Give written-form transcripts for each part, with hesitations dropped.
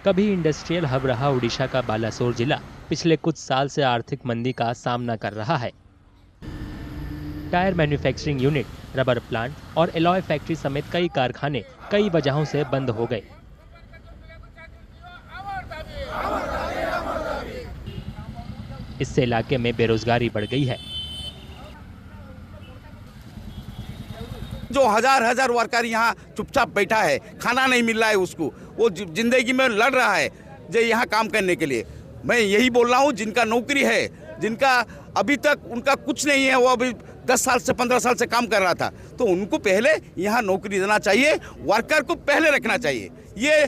कभी industrial hub रहा ओडिशा का बालासोर जिला पिछले कुछ साल से आर्थिक मंदी का सामना कर रहा है। Tyre manufacturing unit, rubber plant और एलॉय फैक्ट्री समेत कई कारखाने कई वजहों से बंद हो गए। इससे इलाके में बेरोजगारी बढ़ गई है। जो हजार वर्कर यहाँ चुपचाप बैठा है, खाना नहीं मिल रहा है उसको, वो जिंदगी में लड़ रहा है जो यहाँ काम करने के लिए। मैं यही बोल रहा हूँ, जिनका नौकरी है, जिनका अभी तक उनका कुछ नहीं है, वो अभी 10 साल से 15 साल से काम कर रहा था, तो उनको पहले यहाँ नौकरी देना चाहिए, वर्कर को पहले रखना चाहिए। ये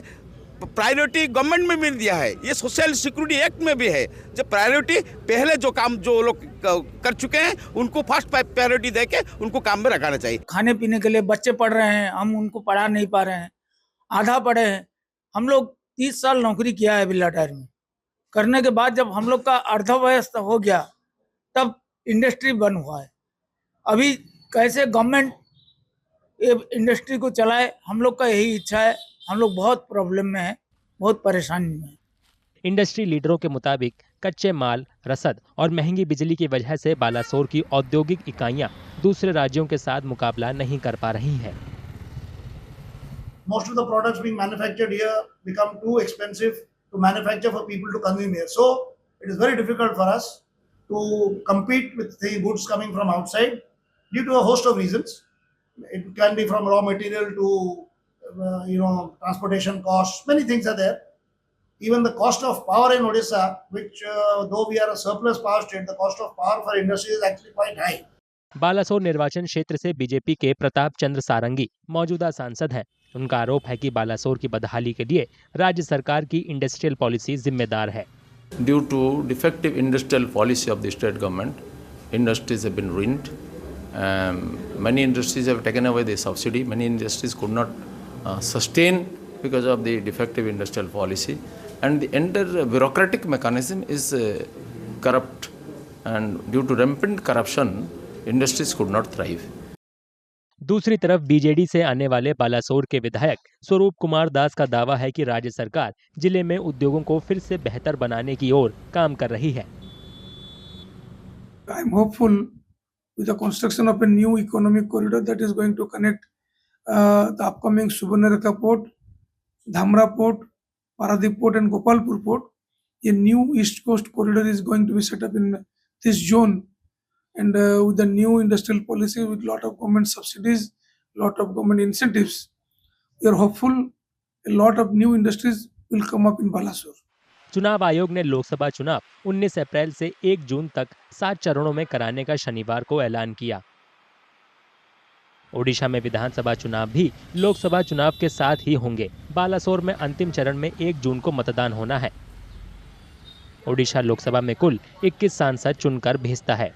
प्रायोरिटी गवर्नमेंट में मिल दिया है, ये सोशल सिक्योरिटी एक्ट में भी है। जब प्रायोरिटी पहले जो काम जो लोग कर चुके हैं उनको फर्स्ट प्रायोरिटी देके उनको काम में रखाना चाहिए। खाने पीने के लिए बच्चे पढ़ रहे हैं, हम उनको पढ़ा नहीं पा रहे हैं, आधा पढ़े हैं। हम लोग 30 साल नौकरी किया है बिरला टायर में, करने के बाद जब हम लोग का अर्धवयस्क हो गया तब इंडस्ट्री बंद हुआ है। अभी कैसे गवर्नमेंट इंडस्ट्री को चलाए, हम लोग का यही इच्छा है। हम लोग बहुत प्रॉब्लम में हैं, बहुत परेशानी में हैं। इंडस्ट्री लीडरों के मुताबिक कच्चे माल, रसद और महंगी बिजली की वजह से बालासोर की औद्योगिक इकाइयां दूसरे राज्यों के साथ मुकाबला नहीं कर पा रही हैं। Most of the products being manufactured here become too expensive to manufacture for people to consume here. So it is very difficult for us to compete with the goods coming from outside due to a host of reasons. It can be from raw material to transportation costs. Many things are there. Even the cost of power in Odisha, which though we are a surplus power state, the cost of power for industry is actually quite high. Balasore निर्वाचन क्षेत्र से BJP के प्रताप चंद्र सारंगी मौजूदा सांसद हैं। उनका आरोप है कि बालासोर की बदहाली के लिए राज्य सरकार की इंडस्ट्रियल पॉलिसी जिम्मेदार है। Due to defective industrial policy of the state government, industries have been ruined. Many industries have taken away the subsidy. Many industries could not sustain because of the defective industrial policy. And the entire bureaucratic mechanism is corrupt. And due to rampant corruption, industries could not thrive. दूसरी तरफ BJD से आने वाले बालासोर के विधायक स्वरूप कुमार दास का दावा है कि राज्य सरकार जिले में उद्योगों को फिर से बेहतर बनाने की ओर काम कर रही है। I am hopeful with the construction of a new economic corridor that is going to connect the upcoming Subarnarekha port, Dhamra port, Paradip port and Gopalpur port. A new east coast corridor is going to be set up in this zone. And with the new industrial policy, with lot of government subsidies, lot of government incentives, we are hopeful a lot of new industries will come up in Balasore. चुनाव आयोग ने लोकसभा चुनाव 19 अप्रैल से 1 जून तक 7 चरणों में कराने का शनिवार को ऐलान किया। ओडिशा में विधानसभा चुनाव भी लोकसभा चुनाव के साथ ही होंगे। बालासोर में अंतिम चरण में 1 जून को मतदान होना है। ओडिशा लोकसभा में कुल 21 सांसद चुनकर भेजता है।